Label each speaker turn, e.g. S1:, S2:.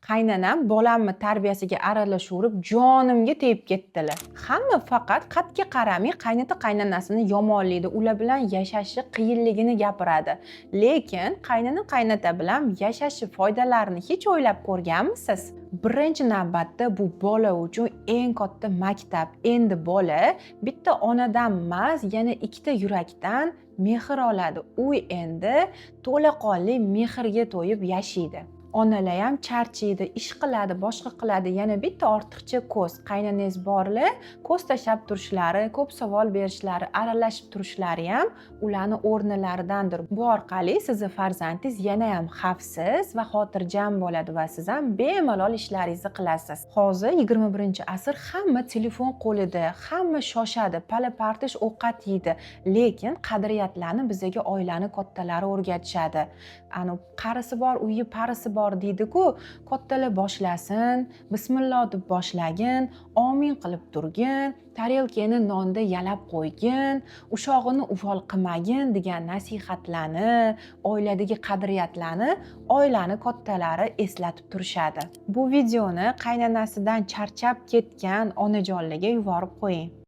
S1: Qaynanam bolamni tarbiyasiga aralashib jonimga tegib ketdilar. Hamma faqat qatga qaramay qaynota qaynonasini yomonlaydi, ular bilan yashashi qiyinligini gapiradi. Lekin qaynota bilan yashashi foydalarini hech o'ylab ko'rganmisiz? Birinchi navbatda bu bola uchun eng katta maktab. Endi bola bitta onadan emas, yana ikkita yurakdan mehr oladi. U endi to'laqonli mehrga to'yib yashaydi. Onalar ham charchaydi, ish qiladi, boshqa qiladi. Yana bitta ortiqcha ko'z. Qaynanangiz borlar, ko'z tashlab turishlari, ko'p savol berishlari, aralashib turishlari ham ularning o'rnilaridandir. Bu orqali sizning farzandingiz yana ham xavfsiz va xotirjam bo'ladi va siz ham bemalol ishlaringizni qilasiz. Hozir 21-asr, hamma telefon qo'lida, hamma shoshadi, pala-partish ovqat yeydi. Lekin qadriyatlarni bizga oilaning kattalari o'rgatishadi. Qarisi bor, uyi parisi bor deydi-ku, kattalar boshlasin, bismillah deb boshlagin, omin qilib turgin, tarelkani nonda yalab qo'ygin, ushog'ini uvol qilmagin degan nasihatlarni, oiladagi qadriyatlarni oilaning kattalari eslatib turishadi. Bu videoni qaynanasidan charchab ketgan onajonlarga yuborib qo'ying.